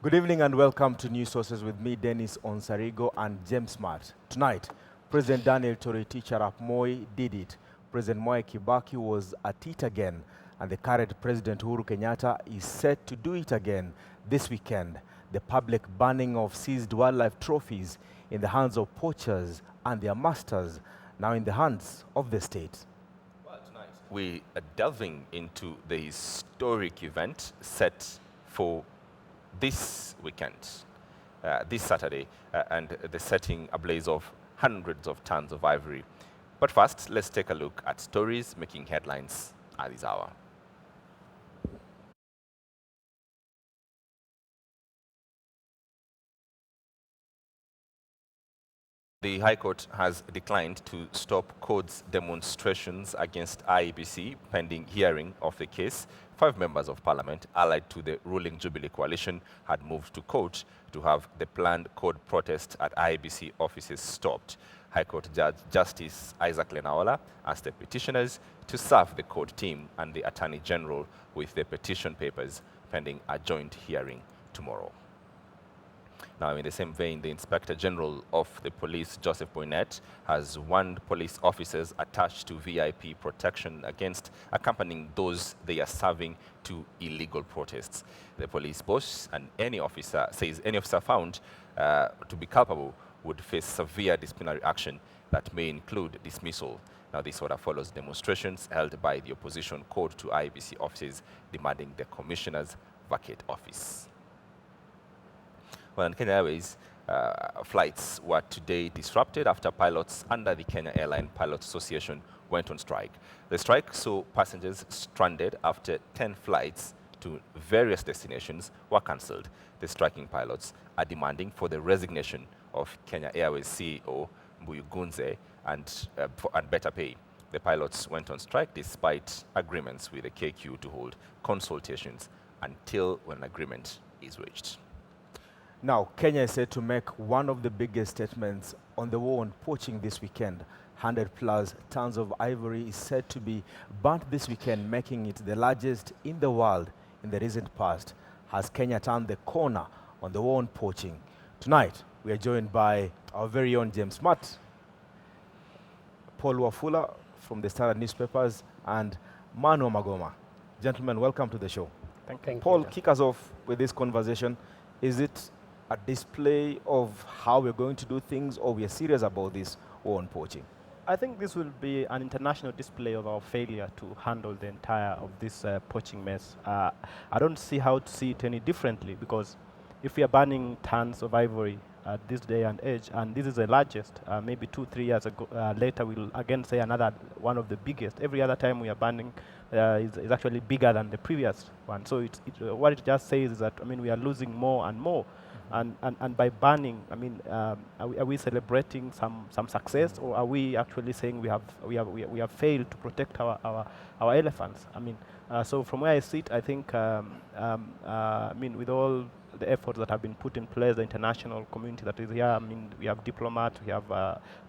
Good evening and welcome to News Sources with me, Dennis Onsarigo and James Smart. Tonight, President Daniel Toroitich Arap Moi did it. President Mwai Kibaki was at it again, and the current President Uhuru Kenyatta is set to do it again this weekend. The public banning of seized wildlife trophies in the hands of poachers and their masters, now in the hands of the state. Well, tonight we are delving into the historic event set for this weekend, this Saturday, and the setting ablaze of hundreds of tons of ivory. But first, let's take a look at stories making headlines at this hour. The High Court has declined to stop CORD's demonstrations against IEBC pending hearing of the case. 5 members of parliament allied to the ruling Jubilee coalition had moved to court to have the planned CORD protest at IEBC offices stopped. High Court Judge Justice Isaac Lenaola asked the petitioners to serve the court team and the Attorney General with the petition papers pending a joint hearing tomorrow. Now, in the same vein, the Inspector General of the Police, Joseph Boynet, has warned police officers attached to VIP protection against accompanying those they are serving to illegal protests. The police boss and any officer says any officer found to be culpable would face severe disciplinary action that may include dismissal. Now, this order follows demonstrations held by the opposition court to IEBC offices demanding the commissioner's vacate office. Well, in Kenya Airways, flights were today disrupted after pilots under the Kenya Airline Pilots Association went on strike. The strike saw passengers stranded after 10 flights to various destinations were cancelled. The striking pilots are demanding for the resignation of Kenya Airways CEO Mbuyu Gunze and better pay. The pilots went on strike despite agreements with the KQ to hold consultations until an agreement is reached. Now, Kenya is set to make one of the biggest statements on the war on poaching this weekend. 100+ tons of ivory is said to be burnt this weekend, making it the largest in the world in the recent past. Has Kenya turned the corner on the war on poaching? Tonight, we are joined by our very own James Smart, Paul Wafula from the Standard newspapers, and Manu Magoma. Gentlemen, welcome to the show. Thank you. Paul, kick us off with this conversation. Is it a display of how we're going to do things, or we are serious about this war on poaching? I think this will be an international display of our failure to handle the entire of this poaching mess. I don't see how to see it any differently, because if we are banning tons of ivory at this day and age, and this is the largest, maybe 2-3 years ago, later we'll again say another one of the biggest. Every other time we are banning is actually bigger than the previous one. So what it just says is that, I mean, we are losing more and more. And by banning, I mean, are we celebrating some success, or are we actually saying we have failed to protect our elephants? I mean, so from where I sit, I think, I mean, with all the efforts that have been put in place, the international community that is here, I mean, we have diplomats, we have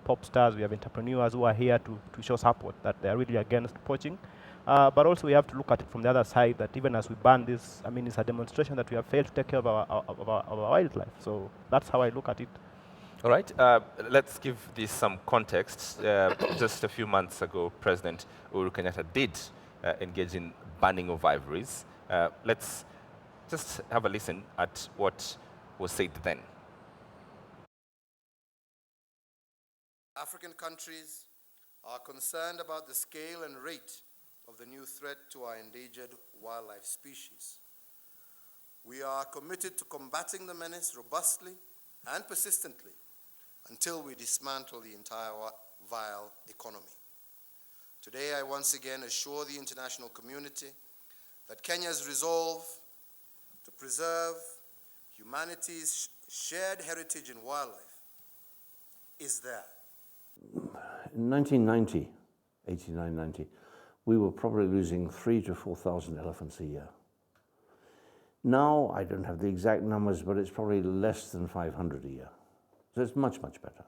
pop stars, we have entrepreneurs who are here to show support that they are really against poaching. But also we have to look at it from the other side, that even as we ban this, I mean, it's a demonstration that we have failed to take care of our wildlife. So that's how I look at it. All right, let's give this some context. Just a few months ago, President Uhuru Kenyatta did engage in banning of ivories. Let's just have a listen at what was said then. African countries are concerned about the scale and rate of the new threat to our endangered wildlife species. We are committed to combating the menace robustly and persistently until we dismantle the entire vile economy. Today, I once again assure the international community that Kenya's resolve to preserve humanity's shared heritage in wildlife is there. In 1990, 89-90, we were probably losing 3,000 to 4,000 elephants a year. Now, I don't have the exact numbers, but it's probably less than 500 a year. So it's much, much better.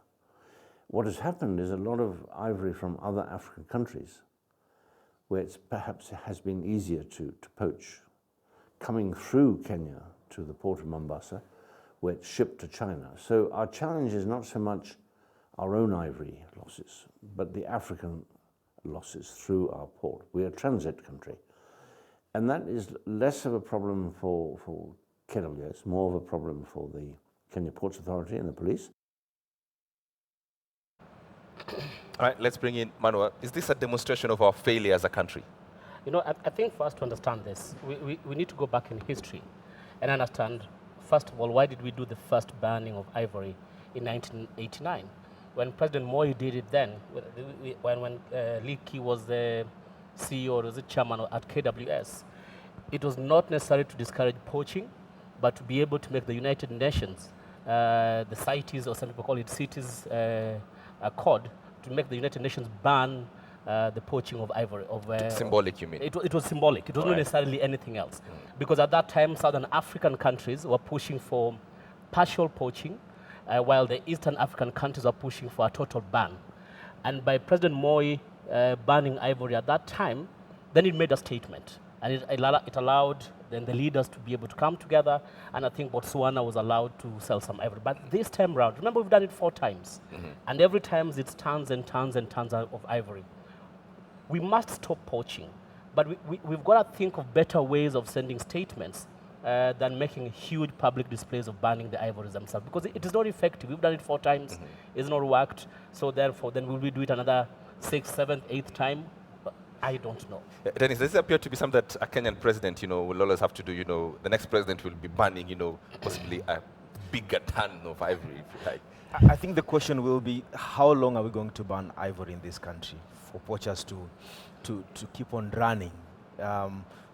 What has happened is a lot of ivory from other African countries, where it's perhaps has been easier to poach, coming through Kenya to the port of Mombasa, where it's shipped to China. So our challenge is not so much our own ivory losses, but the African losses through our port. We're a transit country. And that is less of a problem for KWS, more of a problem for the Kenya Ports Authority and the police. All right, let's bring in Manuel. Is this a demonstration of our failure as a country? You know, I think for us to understand this, we need to go back in history and understand, first of all, why did we do the first banning of ivory in 1989? When President Moi did it then, when Lee Kee was the CEO or the chairman at KWS, it was not necessary to discourage poaching, but to be able to make the United Nations, the CITES, or some people call it CITES Accord, to make the United Nations ban the poaching of ivory. Symbolic, you mean? It was symbolic. It was not necessarily anything else. Because at that time, Southern African countries were pushing for partial poaching, while the Eastern African countries are pushing for a total ban. And by President Moi banning ivory at that time, then it made a statement. And it allowed then the leaders to be able to come together, and I think Botswana was allowed to sell some ivory. But this time round, remember we've done it 4 times, and every time it's tons and tons and tons of ivory. We must stop poaching, but we've got to think of better ways of sending statements than making huge public displays of banning the ivories themselves, because it is not effective. We've done it 4 times, it's not worked, so therefore then will we do it another 6th, 7th, 8th time? I don't know. Dennis, does this appear to be something that a Kenyan president, will always have to do? The next president will be banning, possibly a bigger ton of ivory, if you like. I think the question will be, how long are we going to ban ivory in this country for poachers to keep on running?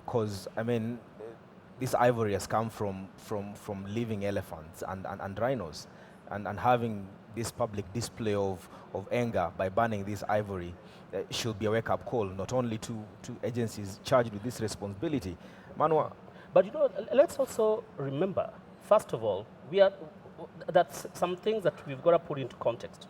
Because, this ivory has come from living elephants and rhinos, and having this public display of anger by banning this ivory should be a wake-up call, not only to agencies charged with this responsibility. Manuel? But let's also remember, first of all, that's some things that we've got to put into context.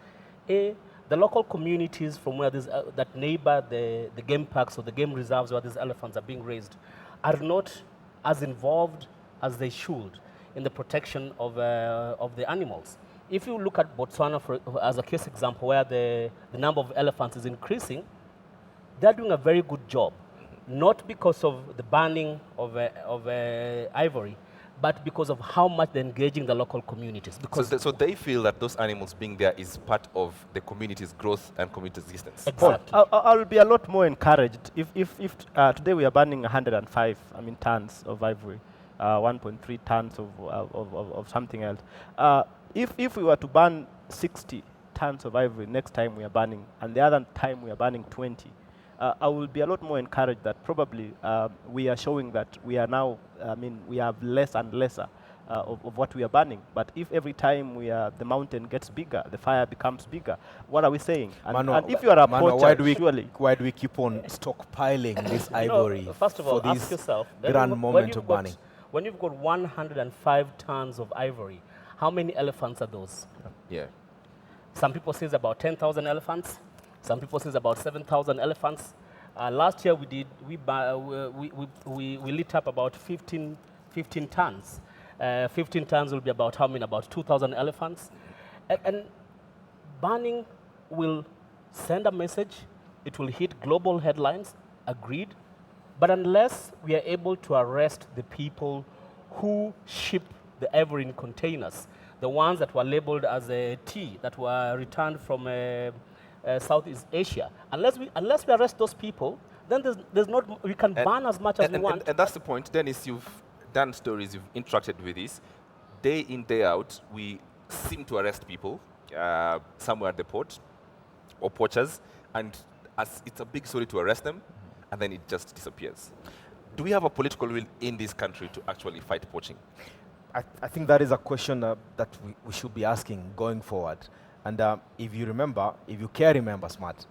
The local communities from where that neighbor the game parks or the game reserves where these elephants are being raised are not as involved as they should in the protection of the animals. If you look at Botswana as a case example where the number of elephants is increasing, they're doing a very good job, not because of the banning of ivory, but because of how much they're engaging the local communities. So they feel that those animals being there is part of the community's growth and community existence. Exactly. I'll be a lot more encouraged if today we are banning 105 tons of ivory, 1.3 tons of something else. If we were to ban 60 tons of ivory next time we are banning, and the other time we are banning 20, I will be a lot more encouraged that probably we are showing that we are now, we have less and lesser of what we are banning. But if every time the mountain gets bigger, the fire becomes bigger, what are we saying? And if you are a poacher, surely... Why do we keep on stockpiling this ivory first of all, for ask this yourself, grand moment of banning? When you've got 105 tons of ivory, how many elephants are those? Yeah. Some people say it's about 10,000 elephants. Some people say it's about 7,000 elephants. Last year we lit up about 15 tons. 15 tons will be about how many? About 2,000 elephants. And banning will send a message. It will hit global headlines, agreed. But unless we are able to arrest the people who ship the ivory in containers, the ones that were labeled as a tea that were returned from Southeast Asia, unless we arrest those people, then we can ban as much as we want. And that's the point. Dennis, you've done stories, you've interacted with this. Day in, day out, we seem to arrest people somewhere at the port or poachers, and it's a big story to arrest them, and then it just disappears. Do we have a political will in this country to actually fight poaching? I think that is a question that we should be asking going forward. And if you can remember, Smart,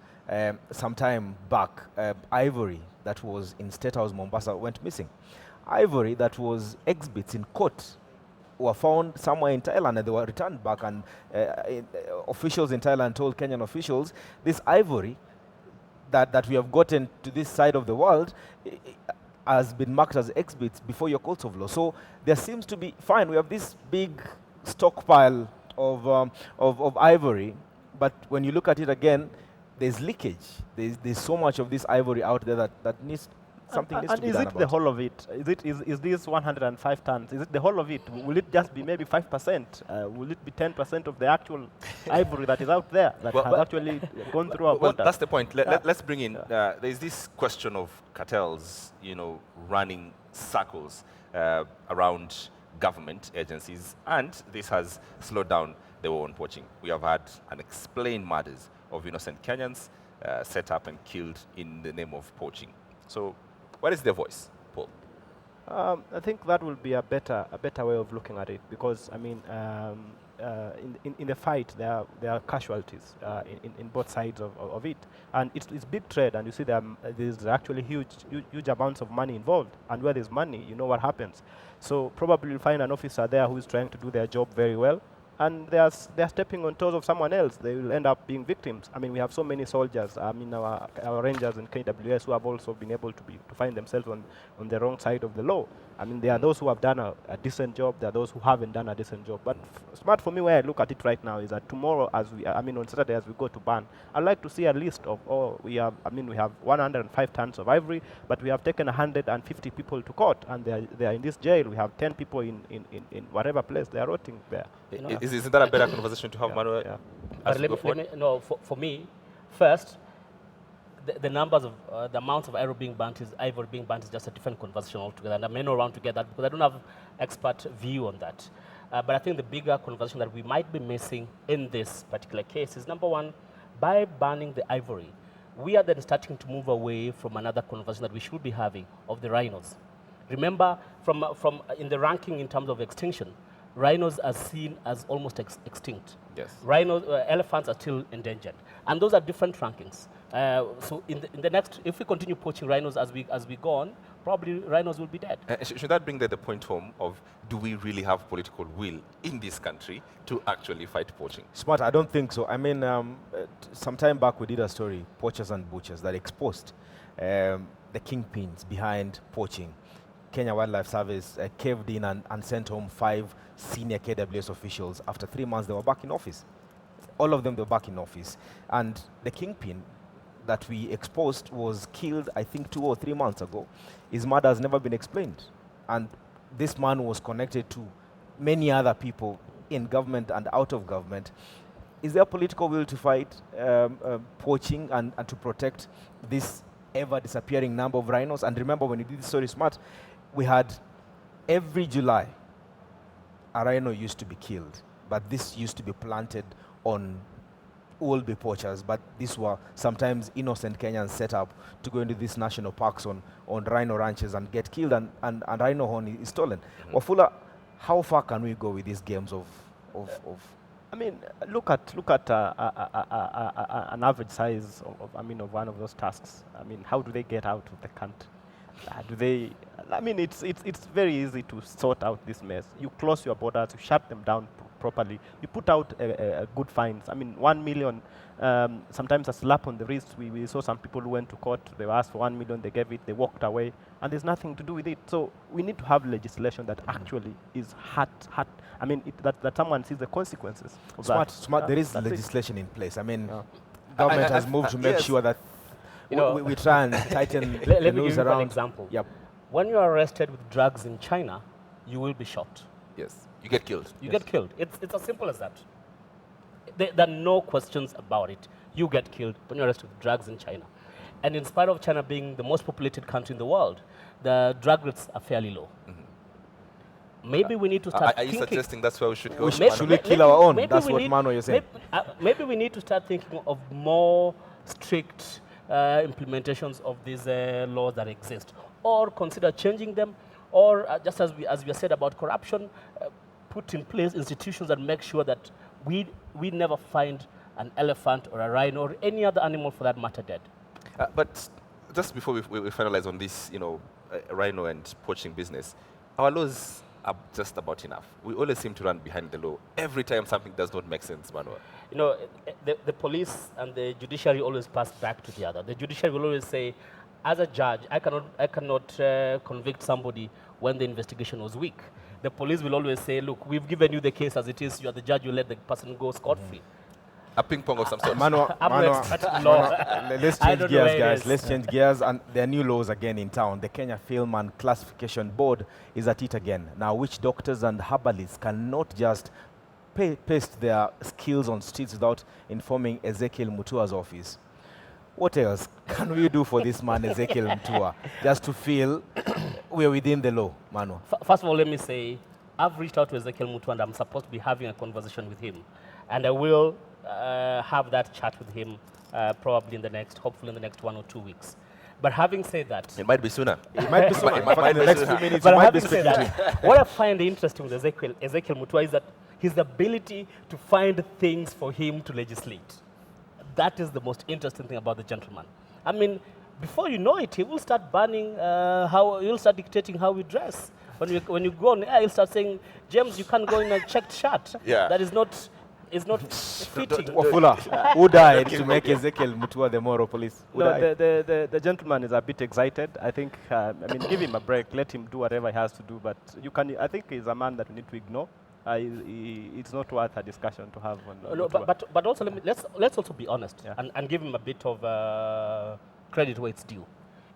some time back, ivory that was in State House Mombasa went missing. Ivory that was exhibits in court were found somewhere in Thailand, and they were returned back, and officials in Thailand told Kenyan officials, this ivory that we have gotten to this side of the world, has been marked as exhibits before your courts of law. So there seems to be, fine, we have this big stockpile of ivory, but when you look at it again, there's leakage. There's so much of this ivory out there that needs, something needs to be is done it about. the whole of it? Is this 105 tons? Is it the whole of it? Will it just be maybe 5%? Will it be 10% of the actual ivory that is out there that has actually gone through our Well, borders? that's the point. Let's bring in, there's this question of cartels, running circles around government agencies, and this has slowed down the war on poaching. We have had unexplained murders of innocent Kenyans set up and killed in the name of poaching. So what is their voice, Paul? I think that will be a better way of looking at it, because I mean, in the fight there are casualties in both sides of it, and it's big trade, and you see there's actually huge amounts of money involved, and where there's money, you know what happens. So probably you'll find an officer there who is trying to do their job very well, and they're stepping on toes of someone else. They will end up being victims. I mean, we have so many soldiers. I mean, our rangers and KWS who have also been able to find themselves on the wrong side of the law. I mean, there are those who have done a decent job. There are those who haven't done a decent job. But smart for me, where I look at it right now, is that tomorrow, on Saturday, as we go to ban, I'd like to see a list of, we have 105 tons of ivory, but we have taken 150 people to court, and they are in this jail. We have 10 people in whatever place they are rotting there. Isn't that a better conversation to have, Manuel? Yeah. But for me, first, the numbers of the amounts of ivory being burnt is just a different conversation altogether, and I may not want to get that because I don't have expert view on that. But I think the bigger conversation that we might be missing in this particular case is, number one, by banning the ivory, we are then starting to move away from another conversation that we should be having of the rhinos. Remember, from in the ranking in terms of extinction, rhinos are seen as almost extinct. Yes. Rhinos, elephants are still endangered, and those are different rankings. So in the next, if we continue poaching rhinos as we go on, probably rhinos will be dead. Should that bring the point home of, do we really have political will in this country to actually fight poaching? Smart, I don't think so. I mean, some time back we did a story, Poachers and Butchers, that exposed the kingpins behind poaching. Kenya Wildlife Service caved in and sent home 5 senior KWS officials. After 3 months, they were back in office. All of them, they were back in office. And the kingpin that we exposed was killed, I think, 2 or 3 months ago. His murder has never been explained. And this man was connected to many other people in government and out of government. Is there political will to fight poaching and to protect this ever-disappearing number of rhinos? And remember, when you did the story, Smart, we had every July, a rhino used to be killed, but this used to be planted on will-be poachers, but these were sometimes innocent Kenyans set up to go into these national parks on rhino ranches and get killed, and rhino horn is stolen. Wafula, how far can we go with these games of I mean, look at an average size of one of those tusks. I mean, how do they get out of the country? Do they? I mean, it's very easy to sort out this mess. You close your borders, you shut them down properly. You put out good fines. I mean, 1 million. Sometimes a slap on the wrist. We saw some people who went to court. They were asked for 1 million. They gave it. They walked away, and there's nothing to do with it. So we need to have legislation that actually is hard. I mean, that someone sees the consequences of that. Smart. There is legislation in place. I mean, government has moved to make yes. sure that we try and tighten Let the me noose give you around. an example. Yep. When you are arrested with drugs in China, you will be shot. Yes. You get killed. You get killed. It's as simple as that. There are no questions about it. You get killed when you're arrested with drugs in China. And in spite of China being the most populated country in the world, the drug rates are fairly low. Maybe we need to start Are you thinking. suggesting that's where we should go? Should we kill our own? That's what Mano is saying. Maybe we need to start thinking of more strict implementations of these laws that exist, or consider changing them, or just as we said about corruption, put in place institutions that make sure that we never find an elephant or a rhino or any other animal for that matter dead. But just before we finalize on this, rhino and poaching business, our laws are just about enough. We always seem to run behind the law every time something does not make sense, Manuel. The police and the judiciary always pass back to the other. The judiciary will always say, as a judge, I cannot convict somebody when the investigation was weak. The police will always say, look, we've given you the case as it is. You are the judge. You let the person go scot-free. A ping pong of some sort. Let's change gears, guys. Let's change gears. And there are new laws again in town. The Kenya Film and Classification Board is at it again. Now, witch doctors and herbalists cannot just paste their skills on streets without informing Ezekiel Mutua's office. What else can we do for this man, Ezekiel Mutua, just to feel we're within the law, Manu? First of all, let me say, I've reached out to Ezekiel Mutua and I'm supposed to be having a conversation with him. And I will have that chat with him probably hopefully in the next 1 or 2 weeks. But having said that... It might be sooner. It might be sooner. In the next few minutes, but having said that, what I find interesting with Ezekiel Mutua is that his ability to find things for him to legislate. That is the most interesting thing about the gentleman. I mean, before you know it, he will start banning he'll start dictating how we dress. When you go on air, he'll start saying, James, you can't go in a checked shirt. Yeah. That is not fitting. Wafula, who died to make Ezekiel Mutua the moral police? The gentleman is a bit excited. I think, give him a break. Let him do whatever he has to do. But I think he's a man that we need to ignore. It's not worth a discussion to have on. No, but also let's also be honest and give him a bit of credit where it's due.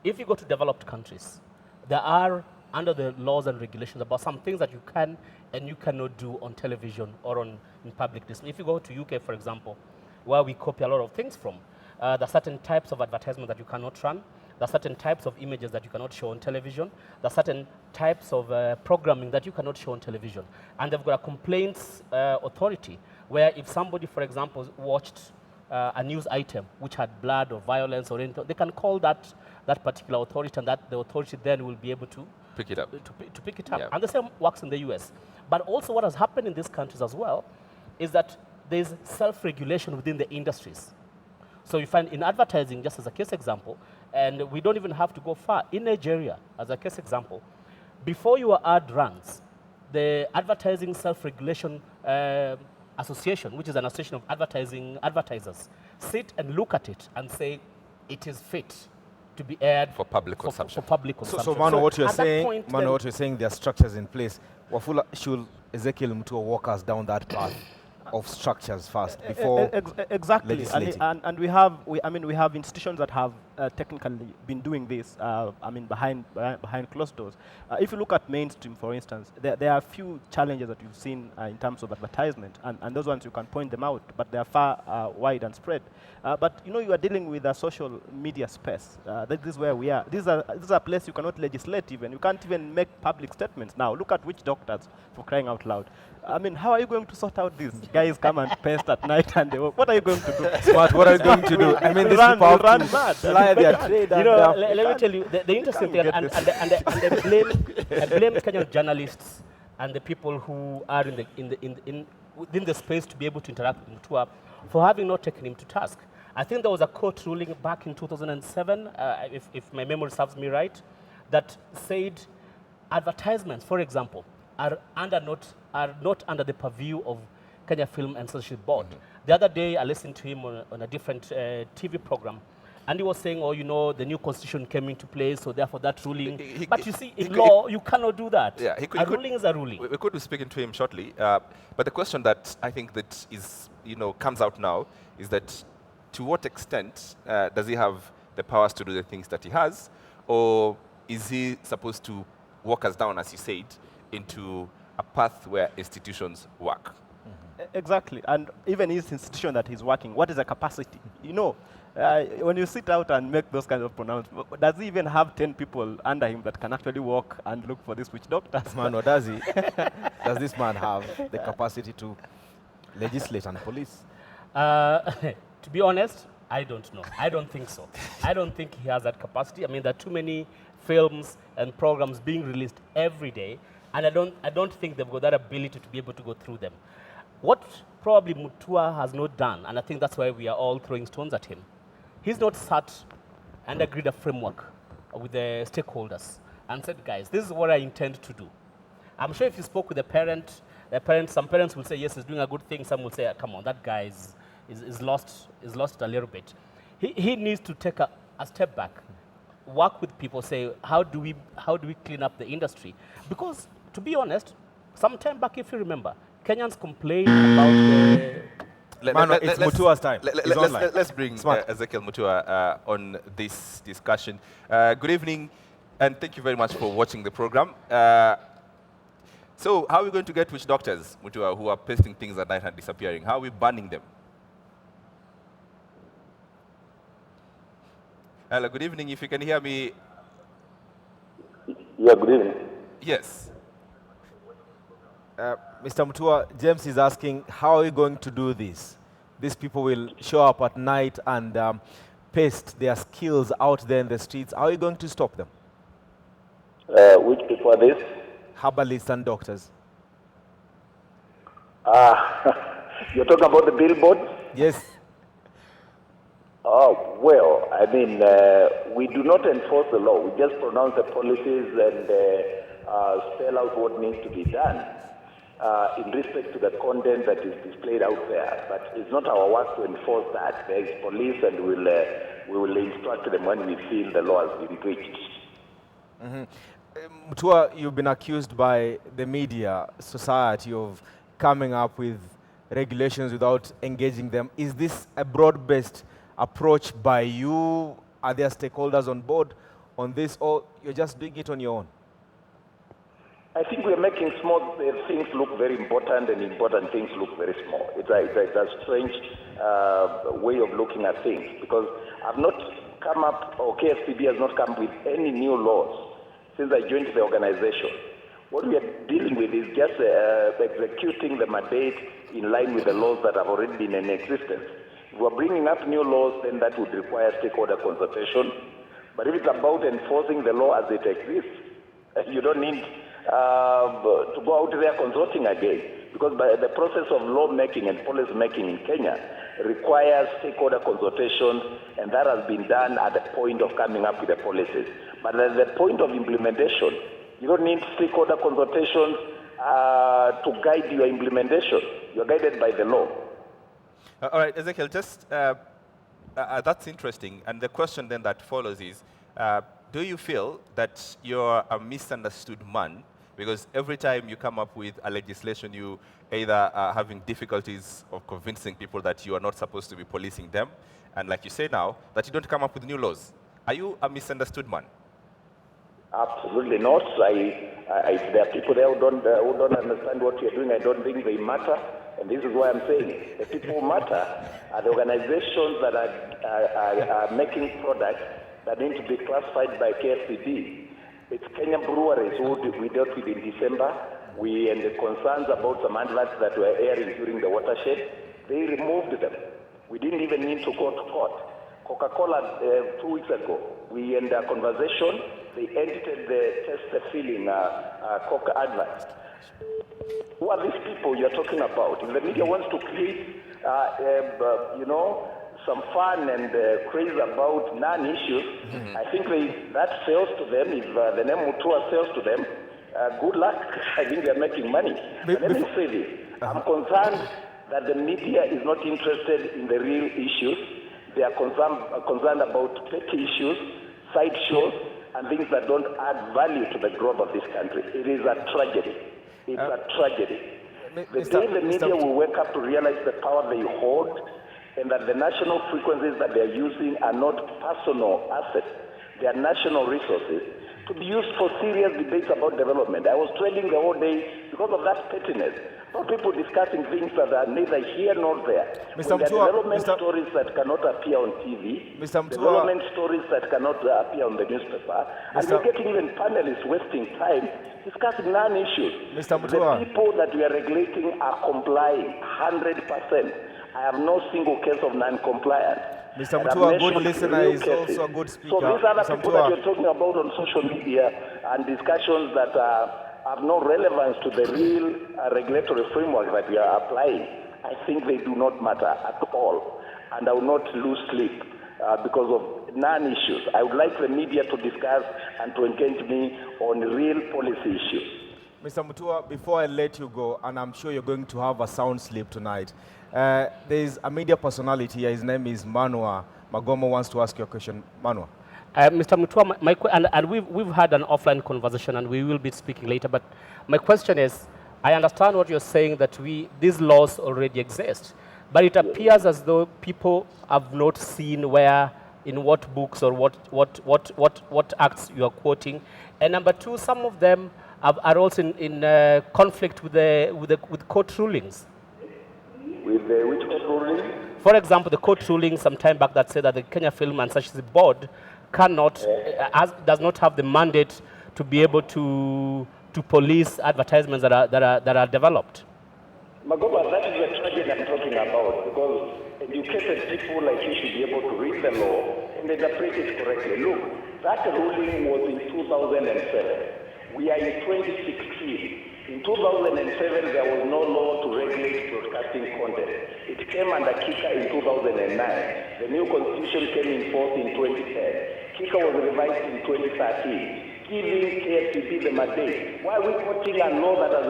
If you go to developed countries, there are under the laws and regulations about some things that you can and you cannot do on television or in public display. If you go to UK, for example, where we copy a lot of things from, there are certain types of advertisement that you cannot run. There are certain types of images that you cannot show on television. There are certain types of programming that you cannot show on television. And they've got a complaints authority where if somebody, for example, watched a news item which had blood or violence or anything, they can call that particular authority, and that the authority then will be able to pick it up. To pick it up. Yeah. And the same works in the US. But also what has happened in these countries as well is that there's self-regulation within the industries. So you find in advertising, just as a case example, and we don't even have to go far, in Nigeria, as a case example, before your ad runs, the Advertising Self-Regulation Association, which is an association of advertisers, sit and look at it and say, it is fit to be aired for public consumption. For public consumption. So Manu, what you're at that saying, point, Manu, what you're saying, there are structures in place. Wafula, should Ezekiel Mutua walk us down that path of structures first before exactly, legislating? and we have institutions that have technically been doing this. Behind closed doors. If you look at mainstream, for instance, there are a few challenges that you've seen in terms of advertisement, and those ones you can point them out, but they are far wide and spread. But you are dealing with a social media space. This is where we are. This is a place you cannot legislate even. You can't even make public statements now. Look at witch doctors, for crying out loud. I mean, how are you going to sort out this? Guys come and paste at night and they work. What are you going to do? What are you going to do? I mean, this run is mad. fly their trade. Let me tell you, the interesting thing, and I blame Kenyan journalists and the people who are within the space to be able to interact with Mutua for having not taken him to task. I think there was a court ruling back in 2007, if my memory serves me right, that said advertisements, for example, are not under the purview of Kenya Film and Censorship Board. The other day, I listened to him on a different TV program, and he was saying, the new constitution came into place, so therefore that ruling. But you see, in law, you cannot do that. Yeah, a ruling is a ruling. We could be speaking to him shortly, but the question that I think that is, comes out now is that to what extent does he have the powers to do the things that he has, or is he supposed to walk us down, as you said, into a path where institutions work? Exactly, and even his institution that he's working, what is the capacity? When you sit out and make those kinds of pronouncements, does he even have 10 people under him that can actually walk and look for these witch doctors? Man, or does he? Does this man have the capacity to legislate and police? To be honest, I don't know. I don't think so. I don't think he has that capacity. I mean, there are too many films and programs being released every day, and I don't think they've got that ability to be able to go through them. What probably Mutua has not done, and I think that's why we are all throwing stones at him, he's not sat and agreed a framework with the stakeholders and said, guys, this is what I intend to do. I'm sure if you spoke with some parents will say, yes, he's doing a good thing. Some will say, come on, that guy is lost a little bit. He needs to take a step back work with people, say, how do we clean up the industry? Because, to be honest, some time back, if you remember, Kenyans complained about the... It's Mutua's time. He's online. Let's bring Ezekiel Mutua on this discussion. Good evening, and thank you very much for watching the program. So how are we going to get witch doctors, Mutua, who are pasting things at night and disappearing? How are we banning them? Hello, good evening. If you can hear me. Yeah, good evening. Yes. Mr. Mutua, James is asking, how are you going to do this? These people will show up at night and paste their skills out there in the streets. How are you going to stop them? Which people are this? Herbalists and doctors. You're talking about the billboards? Yes. Oh, well, I mean, we do not enforce the law. We just pronounce the policies and spell out what needs to be done in respect to the content that is displayed out there. But it's not our work to enforce that. There is police, and we will instruct them when we feel the law has been breached. Mm-hmm. Mutua, you've been accused by the media society of coming up with regulations without engaging them. Is this a broad-based approach by you? Are there stakeholders on board on this, or you're just doing it on your own? I think we're making small things look very important and important things look very small. It's a strange way of looking at things, because I've not come up, or KFCB has not come with any new laws since I joined the organization. What we are dealing with is just executing the mandate in line with the laws that have already been in existence. If we're bringing up new laws, then that would require stakeholder consultation. But if it's about enforcing the law as it exists, you don't need to go out there consulting again, because the process of lawmaking and policy making in Kenya requires stakeholder consultation, and that has been done at the point of coming up with the policies. But at the point of implementation, you don't need stakeholder consultations to guide your implementation. You're guided by the law. All right, Ezekiel, just that's interesting. And the question then that follows is, do you feel that you're a misunderstood man? Because every time you come up with a legislation, you either are having difficulties of convincing people that you are not supposed to be policing them, and like you say now, that you don't come up with new laws. Are you a misunderstood man? Absolutely not. There are people there who don't understand what you're doing. I don't think they matter, and this is why I'm saying the people who matter are the organizations that are making products that need to be classified by KFCD. It's Kenya breweries who we dealt with in December. And the concerns about some adverts that were airing during the watershed, they removed them. We didn't even need to go to court. Coca-Cola, 2 weeks ago, we had a conversation. They edited the test filling Coca adverts. Who are these people you're talking about? If the media wants to create, some fun and craze about non-issues, I think that sells to them. If the name Mutua sells to them, good luck. I think they're making money. Let me say this. I'm concerned that the media is not interested in the real issues. They are concerned about petty issues, side shows, and things that don't add value to the growth of this country. It is a tragedy. It's a tragedy. The day the media will wake up to realize the power they hold, and that the national frequencies that they are using are not personal assets, they are national resources to be used for serious debates about development. I was trailing the whole day because of that pettiness. Not people discussing things that are neither here nor there. Mr. There are development stories that cannot appear on TV, development stories that cannot appear on the newspaper, and we're getting even panelists wasting time discussing non-issues. Mr. Mutua. The people that we are regulating are complying 100%. I have no single case of non-compliance. Mr. Mutua, a good listener is also a good speaker. So these are the people that you're talking about on social media and discussions that have no relevance to the real regulatory framework that we are applying. I think they do not matter at all. And I will not lose sleep because of non-issues. I would like the media to discuss and to engage me on real policy issues. Mr. Mutua, before I let you go, and I'm sure you're going to have a sound sleep tonight, there's a media personality here. His name is Manua. Magomo wants to ask you a question. Manua. Mr. Mutua, and we've had an offline conversation, and we will be speaking later. But my question is, I understand what you're saying, that these laws already exist, but it appears as though people have not seen where, in what books or what acts you are quoting. And number two, some of them are also in conflict with court rulings. With which court ruling? For example, the court ruling some time back that said that the Kenya Film and Such Board does not have the mandate to be able to police advertisements that are developed. Magoba, that is the tragedy I'm talking about, because educated people like you should be able to read the law and interpret it correctly. Look, that ruling was in 2007. We are in 2016. In 2007, there was no law to regulate broadcasting content. It came under KICA in 2009. The new constitution came in force in 2010. KICA was revised in 2013, giving KFTP the mandate. Why are we quoting a law that are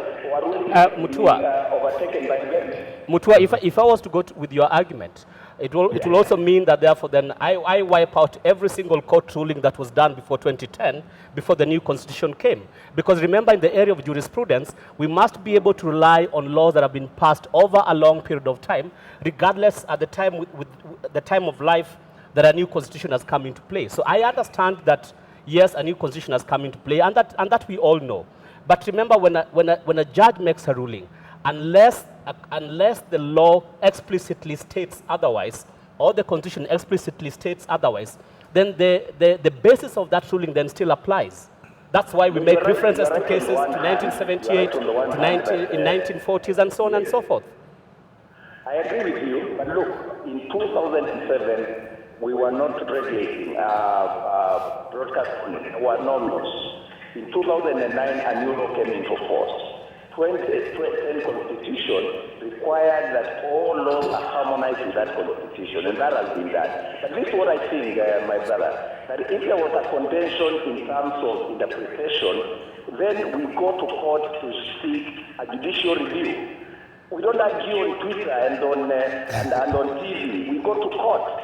overtaken by them? Mutua, if I was to go with your argument, it will also mean that therefore then I wipe out every single court ruling that was done before 2010, before the new constitution came. Because remember, in the area of jurisprudence, we must be able to rely on laws that have been passed over a long period of time, regardless at the time with the time of life that a new constitution has come into play. So I understand that, yes, a new constitution has come into play, and that we all know. But remember, when a judge makes a ruling, unless the law explicitly states otherwise, or the constitution explicitly states otherwise, then the basis of that ruling then still applies. That's why we make references to cases to 1978, to in 1940s, and so on and so forth. I agree with you, but look, in 2007, we were not regulating broadcast content. There were no laws. In 2009, a new law came into force. 2010 Constitution required that all laws are harmonized with that Constitution, and that has been done. But this is what I think, my brother, that if there was a contention in terms of interpretation, then we go to court to seek a judicial review. We don't argue on Twitter and on TV. We go to court.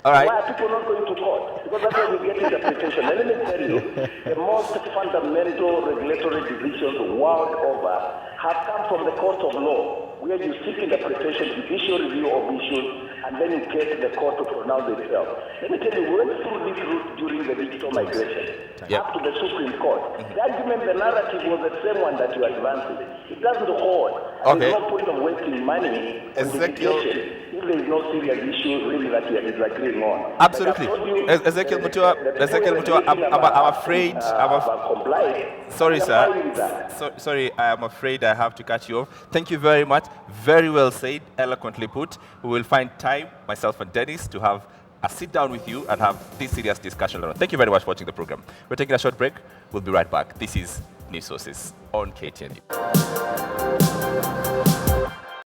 All right. Why are people not going to court? Because that's where we get interpretation. And let me tell you, the most fundamental regulatory decisions world over have come from the court of law, where you seek interpretation, judicial review of issues, and then you get the court to pronounce itself. Let me tell you, we went through this route during the digital migration, up to the Supreme Court. The argument, the narrative was the same one that you are advancing. It doesn't hold. And there's no point of wasting money on litigation if there is no serious issue really that you are disagreeing on. Absolutely. Ezekiel Mutua, I'm afraid. Sorry, sir. Sorry, I am afraid I have to cut you off. Thank you very much. Very well said, eloquently put. We will find time, myself and Dennis, to have a sit down with you and have this serious discussion. Thank you very much for watching the program. We're taking a short break. We'll be right back. This is News Sources on KTN.